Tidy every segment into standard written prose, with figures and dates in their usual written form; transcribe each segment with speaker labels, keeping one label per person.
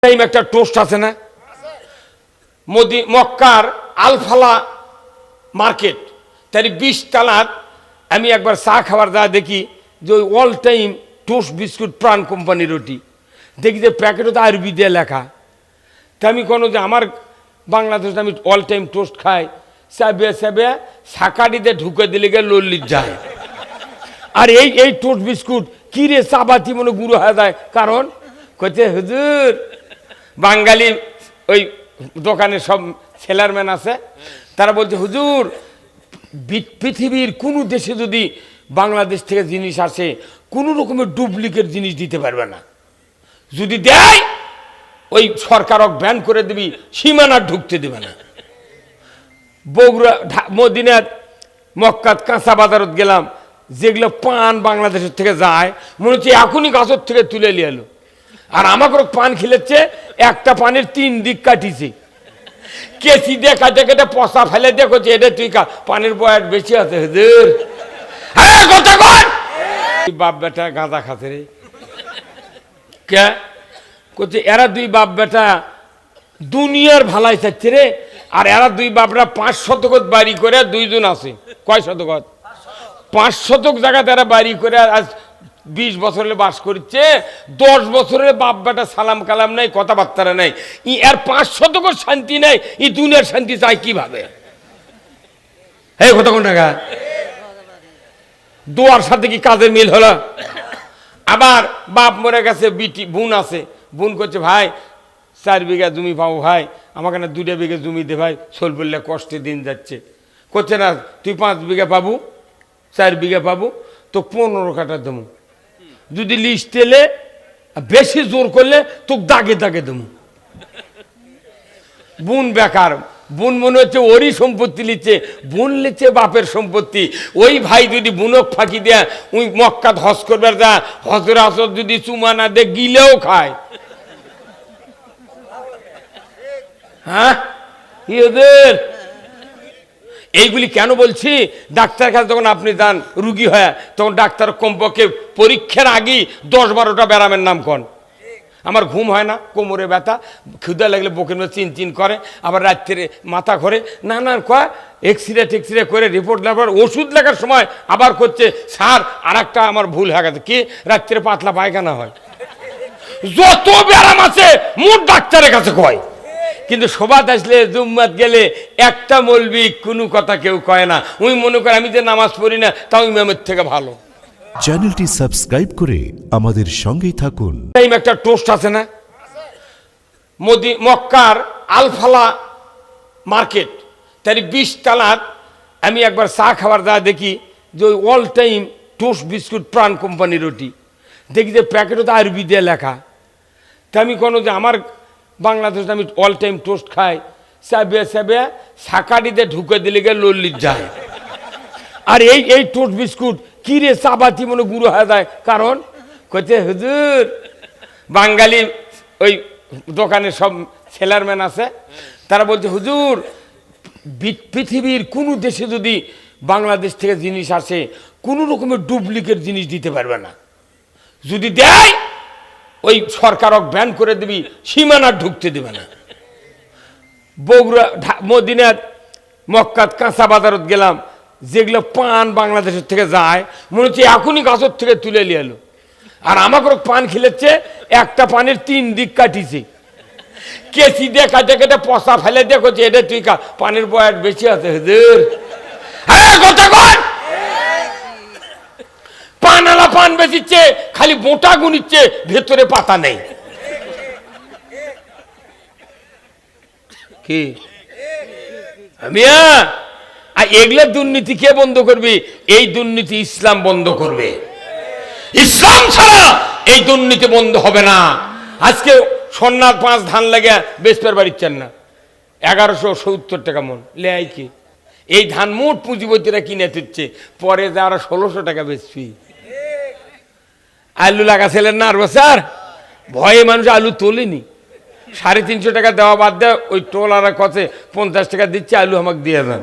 Speaker 1: একটা টোস্ট আছে না, মক্কার আলফালা মার্কেট তার 20 তলার। আমি একবার চা খাবার যা দেখি যে ওই অল টাইম টোস্ট বিস্কুট প্রাণ কোম্পানি রুটি দেখি যে প্যাকেটও তো আরবি দিয়ে লেখা। তা আমি কোনো যে আমার বাংলাদেশে আমি অল টাইম টোস্ট খাই, সাবে সাবে শাকাটিতে ঢুকে দিলে গিয়ে লল্লিত যায়। আর এই টোস্ট বিস্কুট কি রে চাবাতি মনে গুঁড়ো হয়ে যায়। কারণ কইতে হুজুর বাঙালি ওই দোকানের সব সেলারম্যান আছে, তারা বলছে হুজুর পৃথিবীর কোনো দেশে যদি বাংলাদেশ থেকে জিনিস আসে কোনো রকমের ডুপ্লিকেট জিনিস দিতে পারবে না, যদি দেয় ওই সরকার ব্যান করে দিবি, সীমানা ঢুকতে দেবে না। বগুড়া মদিনার মক্কাত কাঁচা বাজারত গেলাম, যেগুলো পান বাংলাদেশের থেকে যায় মনে হচ্ছে এখনই গাছের থেকে তুলে নিয়ে এলো। আর আমাকে পান খেলেছে, একটা পানের 3 দিক কাটিছে, কেসি দিয়ে কাটে কেটে পচা ফেলে দিয়ে করছে এটা তুই পানের বয়স বেশি আছে হুজুর। হ্যাঁ কথা কর, বাপ বেটা গাঁজা খাতে রে কে করছে, এরা 2 বাপ বেটা দুনিয়ার ভালাই চাচ্ছে রে। আর এরা 2 বাপরা 5 শতক বাড়ি করে 2 জন আছে। কয় শতক? 5 শতক জায়গা তারা বাড়ি করে আজ 20 বছরে বাস করছে। 10 বছরের বাপ বেটা সালাম কালাম নাই, কথাবার্তা নাই। এর 5 শতকের শান্তি নাই, এই দুনিয়ার শান্তি চাই কিভাবে? এই কথা কোন টাকা দোয়ার সাথে কি কাজের মিল হলো? আবার বাপ মরে গেছে, বিটি বোন আছে, বোন করছে ভাই 4 বিঘা জমি পাবো ভাই, আমাকে না 2 বিঘা জমি দে ভাই, সোল বললে কষ্টে দিন যাচ্ছে। করছে না তুই 5 বিঘা পাবো, 4 বিঘা পাবো, তো 15 কাঠা দেবো, যদি লিস্ট এলে বেশি জোর করলে তোকে দাগে দাগে দেবো। বোন বেকার, বোন মনে হচ্ছে ওরই সম্পত্তি লিচ্ছে, বোন লিচ্ছে বাপের সম্পত্তি। ওই ভাই যদি বুনক ফাঁকি দেয়, ওই মক্কাত হজ করবার যা, হজের আসর যদি চুমা না দে গিলেও খায়। হ্যাঁ ওদের এইগুলি কেন বলছি? ডাক্তার কাছে যখন আপনি যান রুগী হয়, তখন ডাক্তার কমপক্ষে পরীক্ষার আগেই 10-12টা ব্যারামের নাম কন। আমার ঘুম হয় না, কোমরে ব্যথা, ক্ষুধা লাগলে বুকের মধ্যে চিনচিন করে, আবার রাত্রে মাথা ঘরে, নানান কয় এক্সরে করে রিপোর্ট নেওয়ার ওষুধ লেখার সময় আবার করছে স্যার আর একটা আমার ভুল হয়ে গেছে, কি রাত্রে পাতলা পায়খানা হয়। যত ব্যারাম আছে মোট ডাক্তারের কাছে কয়, কিন্তু সবাত আসলে জুম্মাত গেলে একটা মৌলবি কোনো কথা কেউ কয় না। ওই মনে করে আমি যে নামাজ পড়ি না তাও ইমামের থেকে ভালো।
Speaker 2: চ্যানেলটি সাবস্ক্রাইব করে আমাদের সঙ্গেই থাকুন।
Speaker 1: একটা টোস্ট আছে না, মক্কার আলফালা মার্কেট তার 20 তলার। আমি একবার চা খাবার যা দেখি যে ওই অল টাইম টোস্ট বিস্কুট প্রাণ কোম্পানি রুটি দেখি যে প্যাকেটও তো আরবি দিয়ে লেখা। তা আমি কোনো যে আমার বাংলাদেশে আমি অল টাইম টোস্ট খাই, সাবে সাবে শাকাটিতে ঢুকে দিলে গিয়ে লল্লিত যায়। আর এই টোস্ট বিস্কুট কি রে চাবাতি মনে গুঁড়ো হয়ে যায়। কারণ কইতে হুজুর বাঙালি ওই দোকানের সব সেলারম্যান আছে, তারা বলছে হুজুর পৃথিবীর কোনো দেশে যদি বাংলাদেশ থেকে জিনিস আসে কোনো রকমের ডুপ্লিকেট জিনিস দিতে পারবে না, যদি দেয় ওই সরকার ব্যান করে দিবি, সীমানা ঢুকতে দেবে না। বগুড়া মদিনার মক্কাত কাঁচা বাজারত গেলাম, যেগুলো পান বাংলাদেশের থেকে যায় মনে হচ্ছে এখনই গাছের থেকে তুলে নিয়ে এলো। আর আমাকে পান খেলেছে, একটা পানের 3 দিক কাটিছে, কেসি দিয়ে কাটে কেটে পচা ফেলে দিয়ে করছে এটা তুই পানের বয়স বেশি আছে হুজুর। হ্যাঁ কথা কর, পানালা পান বেচিচ্ছে, খালি মোটা গুনিচ্ছে, ভেতরে পাতা নেই। কি মিয়া এগুলা দুর্নীতি কে বন্ধ করবি? এই দুর্নীতি ইসলাম বন্ধ করবে। ইসলাম ছাড়া এই দুর্নীতি বন্ধ হবে না। আজকে সন্ন্যার 5 ধান লাগে বেচপের বাড়িচ্ছেন না, 1170 টাকা মন লেয় কি? এই ধান মোট পুঁজিপতিরা কিনে দিচ্ছে, পরে যারা 1600 টাকা বেচবি। আলু লাগাছিলেন না আর বছর, ভয়ে মানুষ আলু তোলেনি। 350 টাকা দেওয়া বাদ দেয়, ওই টোলারা কছে 50 টাকা দিচ্ছে, আলু আমাকে দিয়ে দেন।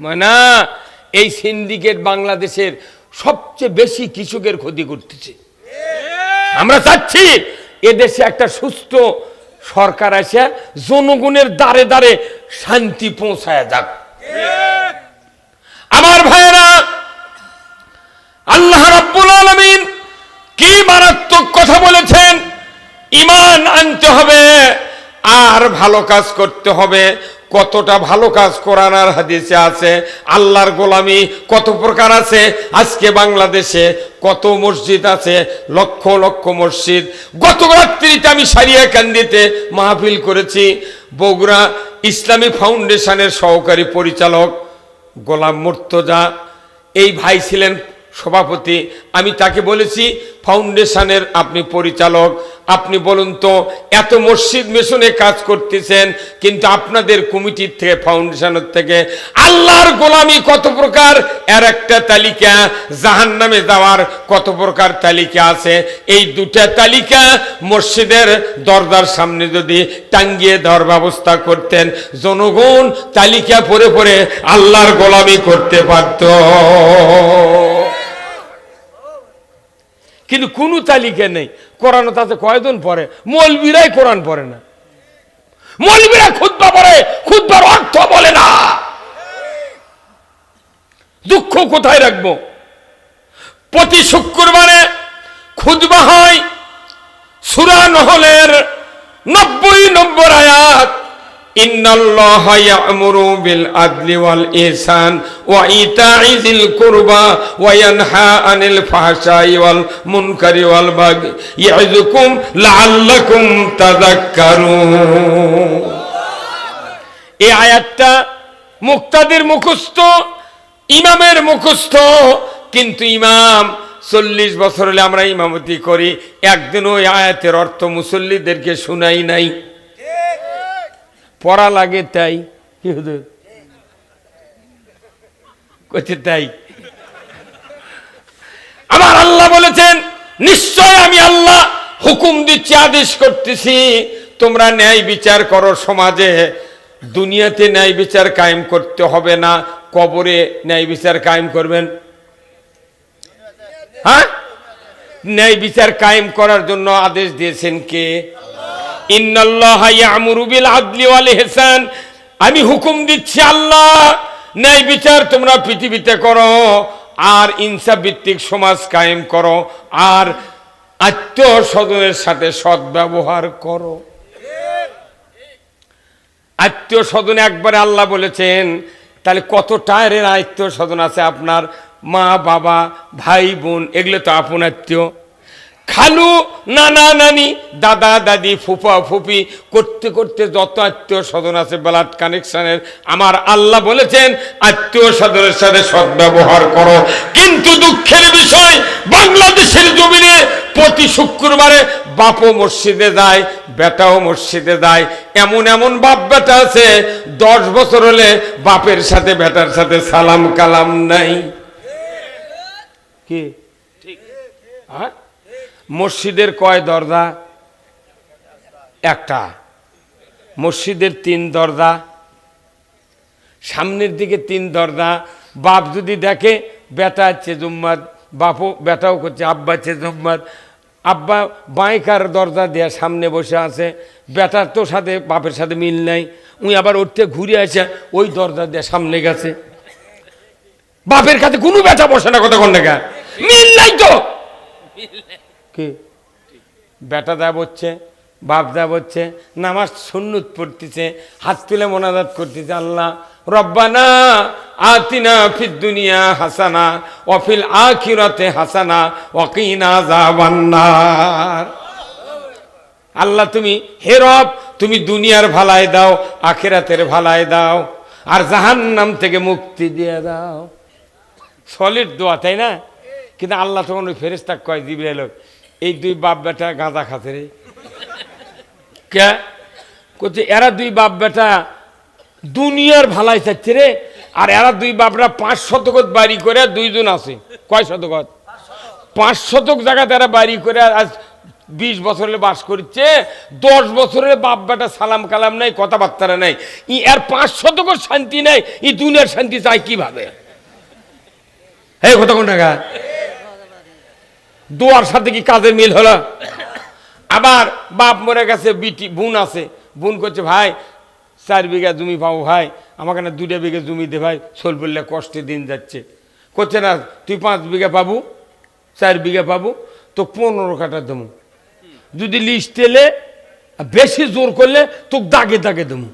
Speaker 1: মানে এই সিন্ডিকেট বাংলাদেশের সবচেয়ে বেশি কৃষকের ক্ষতি করতেছে। আমরা চাচ্ছি এদেশে একটা সুস্থ সরকার আসে, জনগণের দ্বারে দ্বারে শান্তি পৌঁছায় যাক। আমার ভাইয়েরা, আল্লাহ রাব্বুল আলামিন কি মারাত্মক কথা বলেছেন। ঈমান আনতে হবে আর ভালো কাজ করতে হবে। কতটা ভালো কাজ কোরআন আর হাদিসে আছে। আল্লাহর গোলামি কত প্রকার আছে। আজকে বাংলাদেশে কত মসজিদ আছে, লক্ষ লক্ষ মসজিদ। গত রাত্রিতে আমি সারিয়াকান্দিতে মাহফিল করেছি। বগুড়া ইসলামী ফাউন্ডেশনের সহকারী পরিচালক গোলাম মুর্তজা, এই ভাই ছিলেন সভাপতি। আমি তাকে বলেছি, ফাউন্ডেশনের আপনি পরিচালক, আপনি বলুন তো, এত মসজিদ মিশনে কাজ করতেছেন, কিন্তু আপনাদের কমিটির থেকে, ফাউন্ডেশনের থেকে আল্লাহর গোলামি কত প্রকার এর একটা তালিকা, জাহান্নামে যাওয়ার কত প্রকার তালিকা আছে। এই দুটা তালিকা মসজিদের দরজার সামনে যদি টাঙ্গিয়ে দেওয়ার ব্যবস্থা করতেন, জনগণ তালিকা পড়ে পড়ে আল্লাহর গোলামি করতে পারত। কিন্তু কোনো তালিকা নেই। কোরআন তাতে কয়জন পড়ে? মৌলবীরাই কোরআন পড়ে না। মৌলবীরা খুতবা পড়ে, খুতবার অর্থ বলে না। দুঃখ কোথায় রাখবো? প্রতি শুক্রবারে খুতবা হয় সূরা নহলের 90 নম্বর আয়াত, ইন্নাল্লাহা ইয়া'মুরু বিল আদলি ওয়াল ইহসান ওয়া ইতা'i যিল কুরবা ওয়া ইয়ানহা আনিল ফাহশাই ওয়াল মুনকারি ওয়াল বাগি ইয়া'যুকুম লাআল্লাকুম তাযাক্কারুন। এই আয়াতটা মুক্তাদির মুখস্থ, ইমামের মুখস্থ, কিন্তু ইমাম 40 বছর হলে আমরা ইমামতি করি, একদিনও এই আয়াতের অর্থ মুসল্লিদেরকে শুনাই নাই। পড়া লাগে তাই কি হুজুর কইতে তাই। আমার আল্লাহ বলেছেন, নিশ্চয় আমি আল্লাহ হুকুম দিচ্ছি, আদেশ করতেছি, তোমরা ন্যায় বিচার করো সমাজে। দুনিয়াতে ন্যায় বিচার কায়েম করতে হবে না, কবরে ন্যায় বিচার কায়েম করবেন। হ্যাঁ, ন্যায় বিচার কায়েম করার জন্য আদেশ দিয়েছেন কে? ইন্নাল্লাহা ইয়া'মুরু বিল আদলি ওয়াল ইহসান, আমি হুকুম দিচ্ছি আল্লাহ, ন্যায় বিচার তোমরা পৃথিবীতে করো, আর ইনসাফ ভিত্তিক সমাজ কায়েম করো, আর আত্মীয় স্বজনের সাথে সৎ ব্যবহার করো। আত্মীয় স্বজন একবারে আল্লাহ বলেছেন, তাহলে কত টায়ারের আত্মীয় স্বজন আছে আপনার? মা বাবা ভাই বোন, এগুলো তো আপন আত্মীয়। খালু নানা নানি দাদা দাদি ফুফা ফুফি করতে করতে যত আত্মীয় স্বজন আছে ব্লাড কানেকশনের, আমার আল্লাহ বলেছেন আত্মীয় স্বজনের সাথে সদ্ব্যবহার করো। কিন্তু দুঃখের বিষয়, বাংলাদেশের জমিনে প্রতি শুক্রবারে বাপও মসজিদে যায়, বেটাও মসজিদে যায়। এমন এমন বাপ বেটা আছে 10 বছর হলে বাপের সাথে বেটার সাথে সালাম কালাম নাই। কি ঠিক? হ্যাঁ, মসজিদের কয় দরজা? একটা। মসজিদের 3 দরজা, সামনের দিকে 3 দরজা। বাপ যদি দেখে বেটা আছে জুম্মাত, বাপও বেটাও করছে আব্বা আছে জুম্মাত, আব্বা বাঁকার দরজা দেয়া সামনে বসে আছে, বেটার তো সাথে বাপের সাথে মিল নাই, উনি আবার ওরতে ঘুরে আসে ওই দরজা দিয়ে সামনে গেছে। বাপের কাছে কোনো বেটা বসে না, কথা কোন দেখা মিল নাই তো। কি বেটা দেব হচ্ছে, বাপ দেব হচ্ছে, নামাজ সুন্নত পড়তেছে, হাত তুলে মোনাজাত করতেছে, আল্লাহ রব্বানা আতিনা ফিদ দুনিয়া হাসানা ওয়া ফিল আখিরাতি হাসানা ওয়া কিনা আযাবান্নার। আল্লাহ তুমি, হে রব, তুমি দুনিয়ার ভালাই দাও, আখিরাতের ভালাই দাও, আর জাহান্নাম থেকে মুক্তি দিয়ে দাও। সলিড দোয়া, তাই না? কিন্তু আল্লাহ তখন ওই ফেরেশতা কয়, জিবরাইল, এই 2 বাপ বেটা গাঁজা খাতে রে। কে করছে? এরা 2 বাপ বেটা দুনিয়ার ভালাই চাচ্ছে রে, আর এরা 2 বাপরা 5 শতক বাড়ি করে 2 জন আছে। কয় শতক? 5 শতক জায়গাতে এরা বাড়ি করে আজ 20 বছরে বাস করছে। 10 বছরের বাপ বেটা সালাম কালাম নাই, কথাবার্তা নাই, এর 5 শতক শান্তি নাই, এই দুনিয়ার শান্তি চাই কিভাবে? এই কথা কোন টাকা? দোয়ার সাথে কি কাজের মিল হলো? আবার বাপ মরে গেছে, বিটি বোন আছে, বোন করছে ভাই 4 বিঘা জমি পাবো ভাই, আমাকে না 2 বিঘা জমি দে ভাই, সোল বললে কষ্টে দিন যাচ্ছে। করছে না তুই 5 বিঘা পাবো, 4 বিঘা পাবো, তো 15 কাঠা দেবো, যদি লিস্ট এলে বেশি জোর করলে তোকে দাগে দাগে দেবো।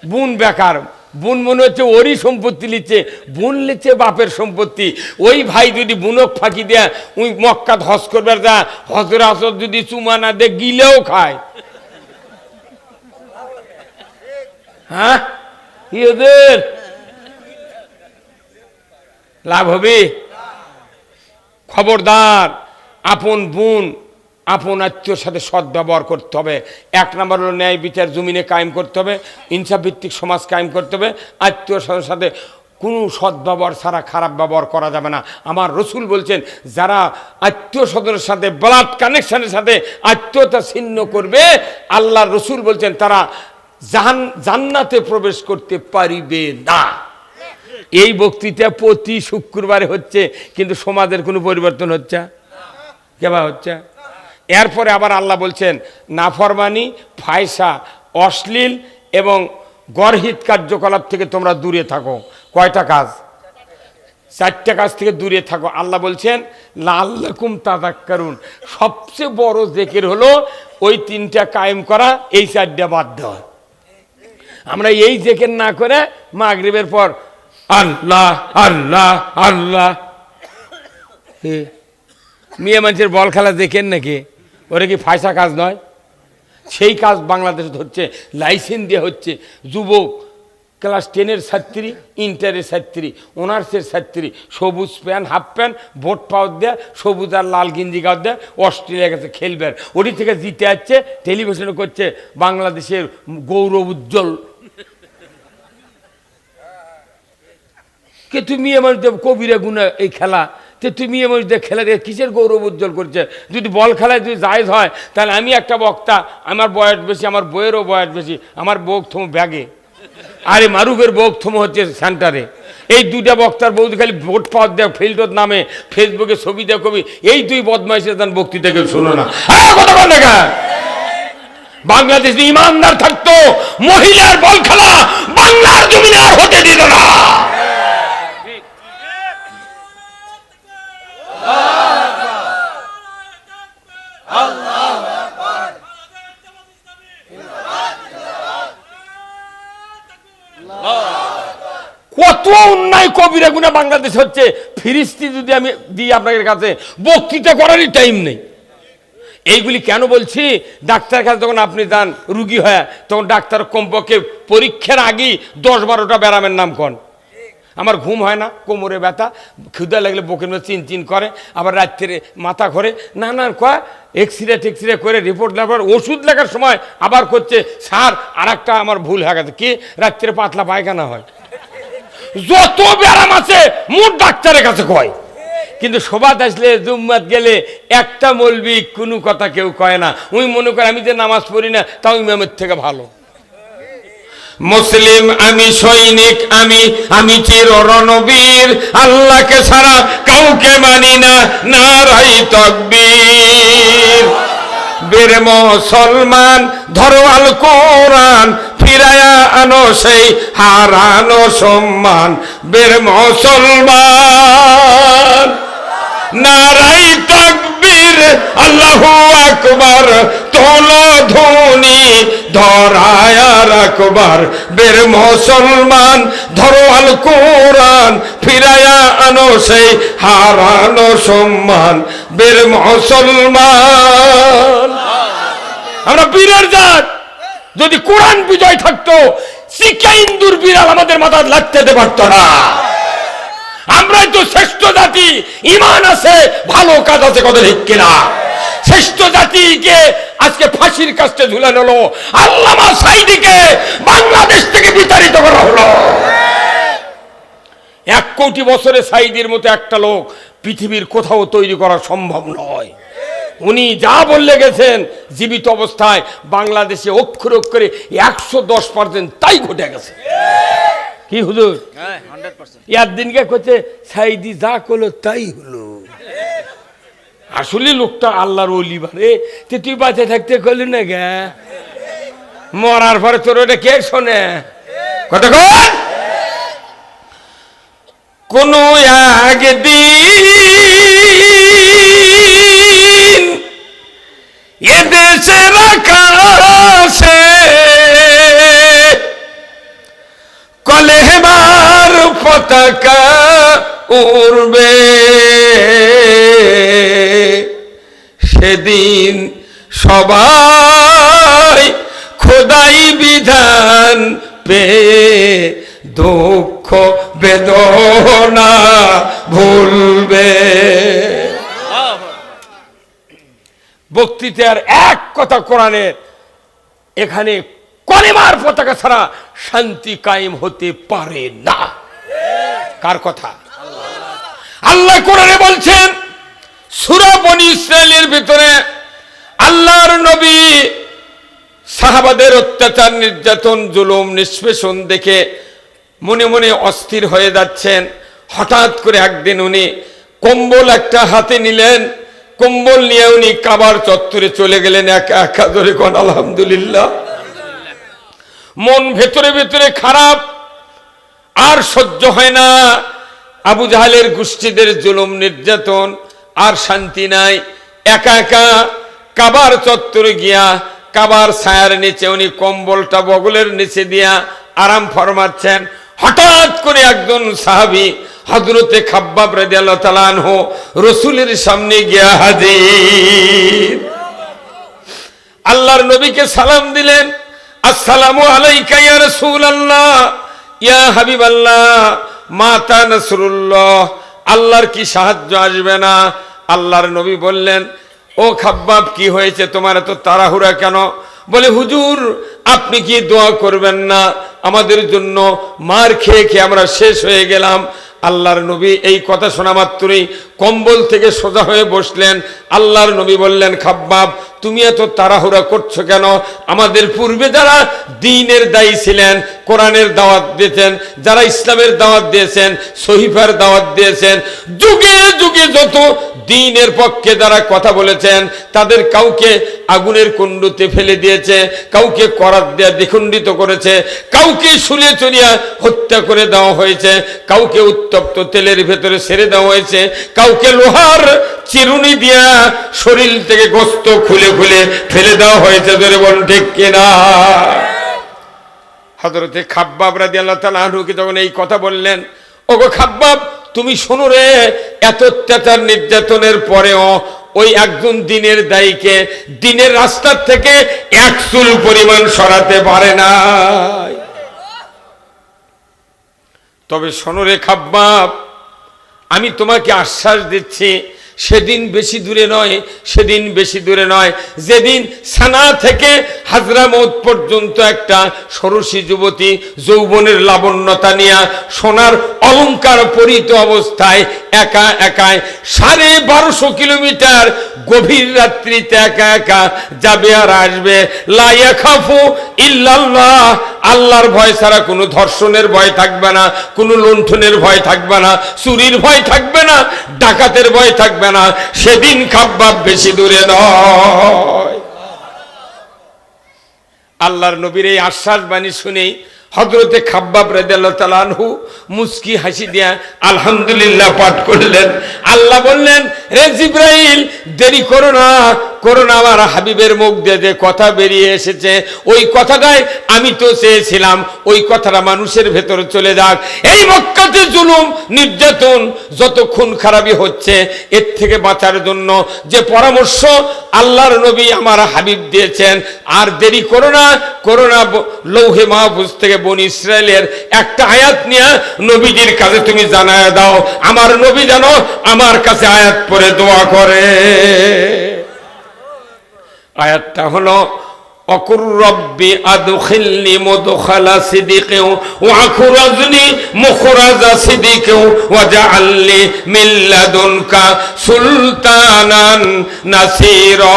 Speaker 1: বোন বেকার, বোন মনে হচ্ছে ওরই সম্পত্তি লিচ্ছে, বোন লিচ্ছে বাপের সম্পত্তি। ওই ভাই যদি বুনক ফাঁকি দেয়, ওই মক্কাত হজ করবার যা, হজের আসর যদি চুমা না দে গিলেও খায়। হ্যাঁ ওদের লাভ হবে? খবরদার, আপন বোন আপন আত্মীয়র সাথে সৎ ব্যবহার করতে হবে। 1 নম্বর হলো ন্যায় বিচার জমিনে কায়েম করতে হবে, ইনসাফ ভিত্তিক সমাজ কায়েম করতে হবে। আত্মীয়র সাথে কোনো সৎ ব্যবহার ছাড়া খারাপ ব্যবহার করা যাবে না। আমার রসুল বলছেন, যারা আত্মীয় স্বজনের সাথে ব্লাড কানেকশনের সাথে আত্মীয়তা ছিন্ন করবে, আল্লাহর রসুল বলছেন তারা জান্নাতে প্রবেশ করতে পারিবে না। এই বক্তৃতা প্রতি শুক্রবারে হচ্ছে, কিন্তু সমাজের কোনো পরিবর্তন হচ্ছে কেবা হচ্ছে? এরপরে আবার আল্লাহ বলছেন, নাফরমানি, ফায়সা, অশ্লীল এবং গর্হিত কার্যকলাপ থেকে তোমরা দূরে থাকো। কয়টা কাজ? 4টা কাজ থেকে দূরে থাকো। আল্লাহ বলছেন লাআল্লাকুম তাযাক্কারুন। সবচেয়ে বড় জিকির হলো ওই 3টা কায়েম করা, এই 4টা বাদ দেওয়া। আমরা এই জিকির না করে মাগরিবের পর আল্লাহ আল্লাহ আল্লাহ, মেয়ে মানুষের বল খেলা দেখেন নাকি? ওরা কি ফায়সা কাজ নয়? সেই কাজ বাংলাদেশে হচ্ছে, লাইসেন্স দিয়ে হচ্ছে। যুবক ক্লাস 10-এর ছাত্রী, ইন্টারের ছাত্রী, অনার্সের ছাত্রী, সবুজ প্যান্ট হাফ প্যান্ট ভোট পাওয়ার দেয়, সবুজ আর লাল গেঞ্জি গাও দেয়, অস্ট্রেলিয়া গেছে খেলবেন, ওটি থেকে জিতে যাচ্ছে, টেলিভিশনে করছে বাংলাদেশের গৌরব উজ্জ্বল। কে তুমি আমার কবিরা গুণা এই খেলা, তো তুমি আমার খেলা দিয়ে কিসের গৌরব উজ্জ্বল করছে? যদি বল খেলায় যদি জায়েজ হয়, তাহলে আমি একটা বক্তা, আমার বয়স বেশি, আমার বইয়েরও বয়স বেশি, আমার বউক থম ব্যাগে, আরে মারুফের বউক থম হচ্ছে সেন্টারে। এই 2টা বক্তার বৌদি খালি ভোট পাওয়ার দেয়, ফিল্ডত নামে, ফেসবুকে ছবি দেয় কবি, এই 2 বদমাইশের তার বক্তৃতা কেউ শোনো না। বাংলাদেশ ইমানদার থাকতো, মহিলার বল খেলা বাংলার জমিনে আর হতে দিত না। কত অন্যায় কবিরা গুনাহ বাংলাদেশ হচ্ছে। ফিরিস্তি যদি আমি দিই আপনাদের কাছে, বক্তৃতা করারই টাইম নেই। এইগুলি কেন বলছি? ডাক্তার কাছে যখন আপনি যান রুগী হয়, তখন ডাক্তার কমপক্ষে পরীক্ষার আগেই 10-12টা ব্যারামের নাম কন। আমার ঘুম হয় না, কোমরে ব্যথা, ক্ষুধা লাগলে বুকের মধ্যে চিনচিন করে, আবার রাত্রে মাথা ঘোরে, নানান কয় এক্সরে টেক্সরে করে রিপোর্ট নেওয়ার ওষুধ লেখার সময় আবার করছে স্যার আর একটা আমার ভুল হয়ে গেছে, কি রাত্রে পাতলা পায়খানা হয়। যত ব্যারাম আছে মোট ডাক্তারের কাছে কয়, কিন্তু সবাত আসলে জুম্মাত গেলে একটা মৌলবি কোনো কথা কেউ কয় না। ওই মনে করে আমি যে নামাজ পড়ি না তাও ইমামের থেকে ভালো। মুসলিম আমি, সৈনিক আমি, আমি চির রণবীর, আল্লাহকে ছাড়া কাউকে মানি না, নারাই তাকবীর। বের মুসলমান ধরো আল কোরআন, ফিরায়া আনো সেই হারানো সম্মান। বের মুসলমান নারাই তাকবীর, আল্লাহু আকবার, তোলো ধ্বনি ধরায় রাখবার। বের মুসলমান ধরো আল কোরআন, ফিরায়া আনো সেই হারানো সম্মান। বের মুসলমান, আমরা বীরের জাত। যদি কোরআন বিজয় থাকতো, শিক্ষা ইন্দুর বিড়াল আমাদের মাথায় লাগতে দিতে পারতো না। আমরাই তো শ্রেষ্ঠ জাতি, ইমান আছে, ভালো কাজ আছে, কত ঠিক কিনা? শ্রেষ্ঠ জাতিকে আজকে ফাঁসির কাস্টে ঝুলানো হলো, আল্লামা সাঈদীকে বাংলাদেশ থেকে বিতাড়িত করা হলো। 1 কোটি বছরে সাঈদীর মতো একটা লোক পৃথিবীর কোথাও তৈরি করা সম্ভব নয়। উনি যা বললে গেছেন জীবিত অবস্থায়, বাংলাদেশে অক্ষরে অক্ষরে 110% তাই ঘটে গেছে। কি হুজুর? 100%। দিনকে করছে সাঈদী যা করলো তাই হলো। আসলে লোকটা আল্লাহর ওলি বারে, তুই বাঁচে থাকতে করলি না গে, মরার পরে তোর ওটা কে শোনে কথা কর। কোন একদিন এদেশের আকাশে কলেমার পতাকা উড়বে, সেদিন সবাই খোদাই বিধান পেয়ে দুঃখ বেদনা ভুলবে। বক্তৃতার এক কথা কোরআনের, এখানে কলেমার পতাকা ছাড়া শান্তি কায়েম হতে পারে না। কার কথা? আল্লাহ কোরআনে বলছেন সূরা বনী ইসরাইলের ভিতরে, আল্লাহর নবী সাহাবাদের অত্যাচার নির্যাতন জুলুম নিষ্পেষণ দেখে মনে মনে অস্থির হয়ে যাচ্ছেন। হঠাৎ করে একদিন উনি কম্বল একটা হাতে নিলেন, কম্বল নিয়ে উনি কাবার চত্বরে চলে গেলেন একা একা। ধরে কোন আলহামদুলিল্লাহ। মন ভেতরে ভেতরে খারাপ, আর সহ্য হয় না। আবু জাহালের গোষ্ঠীদের জুলুম নির্যাতন, আর শান্তি নাই। একা একা কাবার চত্বরে গিয়া কাবার ছায়ার নিচে উনি কম্বলটা বগলের নিচে দিয়া আরাম ফরমাচ্ছেন। হঠাৎ করে একজন সাহাবী হযরতে খাব্বাব রাদিয়াল্লাহু তাআলা আনহু রাসূলের সামনে গিয়া হাজির। আল্লাহর নবীকে সালাম দিলেন, আসসালামু আলাইকা ইয়া রাসূলুল্লাহ, ইয়া হাবিবাল্লাহ, মাতা নাসরুল্লাহ, আল্লাহর কি সাহায্য আসবে না? আল্লাহর নবী বললেন, ও খাব্বাব কি হয়েছে, তোমার এত তাড়াহুড়া কেন? বলে, হুজুর আপনি কি দোয়া করবেন না আমাদের জন্য? মার খেয়ে খেয়ে আমরা শেষ হয়ে গেলাম। আল্লাহর নবী এই কথা শোনা মাত্রই কম্বল থেকে সোজা হয়ে বসলেন। আল্লাহর নবী বললেন, খাব্বাব তুমি এত তাড়াহুড়া করছো কেন? আমাদের পূর্বে যারা দ্বীনের দায়ী ছিলেন, কোরআনের দাওয়াত দিয়েছেন, যারা ইসলামের দাওয়াত দিয়েছেন, সহিফার দাওয়াত দিয়েছেন, যুগে যুগে যত দ্বীনের পক্ষে যারা কথা বলেছেন, তাদের কাউকে আগুনের কুণ্ডুতে ফেলে দিয়েছে, কাউকে করাত দেয়া দ্বিখণ্ডিত করেছে, কাউকে শুলে চড়িয়া হত্যা করে দেওয়া হয়েছে, কাউকে উত্তপ্ত তেলের ভেতরে ছেড়ে দেওয়া হয়েছে, কাউকে লোহার চিরুনি দিয়া শরীর থেকে গোস্ত খুলে খুলে ফেলে দেওয়া হয়েছে। ধরে বলুন ঠিক কিনা? হযরতে খাব্বাব রাদিয়াল্লাহু তাআলা আনহুকে যখন এই কথা বললেন, ওগো খাব্বাব তুমি শোনো রে, এত অত্যাচার নির্যাতনের পরেও ওই একজন দ্বীনের দায়ীকে দ্বীনের রাস্তার থেকে এক চুল পরিমাণ সরাতে পারে না। তবে শোনো রে খাব্বাব, আমি তোমাকে আশ্বাস দিচ্ছি, সেদিন বেশি দূরে নয়, সেদিন বেশি দূরে নয়, যেদিন সানা থেকে হাজরামৌত পর্যন্ত একটা ষোড়শী যুবতী যৌবনের লাবণ্যতা নিয়ে সোনার অলংকার পরিত অবস্থায় একা একাই 1250 কিলোমিটার গভীর রাত্রিতে একা একা যাবে আর আসবে। লা ইয়াখাফু ইল্লাল্লাহ, আল্লাহর ভয় ছাড়া কোনো ধর্ষণের ভয় থাকবে না, কোনো লুণ্ঠনের ভয় থাকবে না, চুরির ভয় থাকবে না, ডাকাতের ভয় থাকবে না। সেদিন খাব্বাব বেশি দূরে নয়। আল্লাহর নবীর এই আশ্বাস বাণী শুনেই হযরতে খাব্বাব রাদিয়াল্লাহু তাআলা আনহু মুস্কি হাসি দিয়া আলহামদুলিল্লাহ পাঠ করলেন। আল্লাহ বললেন, হে জিবরাইল দেরি করো না, করো না, আমার হাবিবের মুখ দিয়ে যে কথা বেরিয়ে এসেছে ওই কথাটাই আমি তো চেয়েছিলাম, ওই কথাটা মানুষের ভেতরে চলে যাক। এই মক্কাতে জুলুম নির্যাতন যত খুন খারাপি হচ্ছে, এর থেকে বাঁচার জন্য যে পরামর্শ আল্লাহর নবী আমার হাবিব দিয়েছেন, আর দেরি করো না, করো না। লৌহে মাহফুজ থেকে বনী ইসরাইলের একটা আয়াত নিয়ে নবীজির কাছে তুমি জানায় দাও, আমার নবী যেন আমার কাছে আয়াত পড়ে দোয়া করে। আয়াতটা হলো, অকুর রব্বি আদখিলনি মুদখালা সিদিকিন ওয়া আখরাজনি মুখরাজা সিদিকিন ওয়াজআলনি মিন লাদুনকা সুলতানান নাসীরা।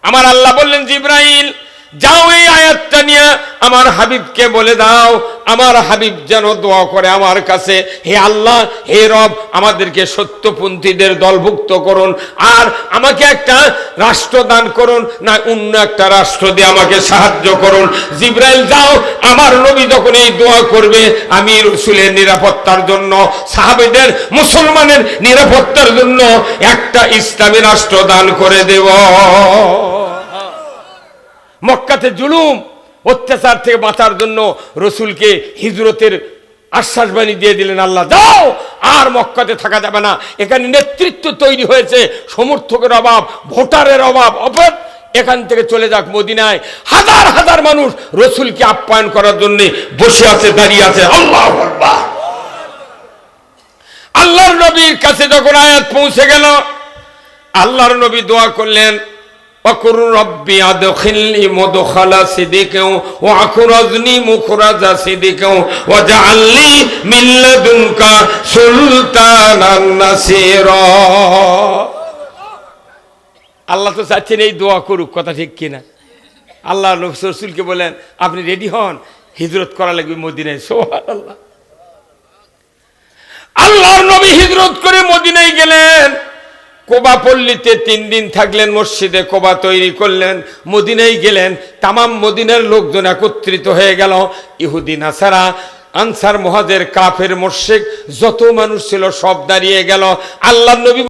Speaker 1: আমার আল্লাহ বললেন, জিবরাইল যাও এই আয়াতটা নিয়ে আমার হাবিবকে বলে দাও, আমার হাবিব যেন দোয়া করে আমার কাছে, হে আল্লাহ, হে রব, আমাদেরকে সত্যপন্থীদের দলভুক্ত করুন, আর আমাকে একটা রাষ্ট্র দান করুন, না অন্য একটা রাষ্ট্র দিয়ে আমাকে সাহায্য করুন। জিবরাইল যাও, আমার নবী যখন এই দোয়া করবে, আমি রাসূলের নিরাপত্তার জন্য, সাহাবীদের, মুসলমানের নিরাপত্তার জন্য একটা ইসলামী রাষ্ট্র দান করে দেব। মক্কাতে জুলুম অত্যাচার থেকে বাঁচার জন্য রসুলকে হিজরতের আশ্বাস বাণী দিয়ে দিলেন আল্লাহ, যাও, আর মক্কাতে থাকা যাবে না। এখানে নেতৃত্ব তৈরি হয়েছে, সমর্থকের অভাব, ভোটারের অভাব, এখান থেকে চলে যাক মদিনায়। হাজার হাজার মানুষ রসুলকে আপ্যায়ন করার জন্য বসে আছে, দাঁড়িয়ে আছে। আল্লাহু আকবার। আল্লাহর নবীর কাছে যখন আয়াত পৌঁছে গেল, আল্লাহর নবী দোয়া করলেন, وقل ربي أدخلني مدخل صدق وأخرجني مخرج صدق واجعل لي من لدنك سلطانا نصيرا। আল্লাহ তো চাচ্ছেন এই দোয়া করুক, কথা ঠিক কিনা? আল্লাহ রসুলকে বলেন, আপনি রেডি হন, হিজরত করা লাগবে মদিনায়। সুবহানাল্লাহ। আল্লাহর নবী হিজরত করে মদিনায় গেলেন। কোবা পল্লীতে 3 দিন থাকলেন, মসজিদে কোবা তৈরি করলেন, মদিনায় গেলেন। তামাম মদিনার লোকজন একত্রিত হয়ে গেল। ইহুদি, নাসারা, আনসার, মুহাজির, কাফের, মুশরিক যত মানুষ ছিল সব দাঁড়িয়ে গেল। আল্লাহর নবী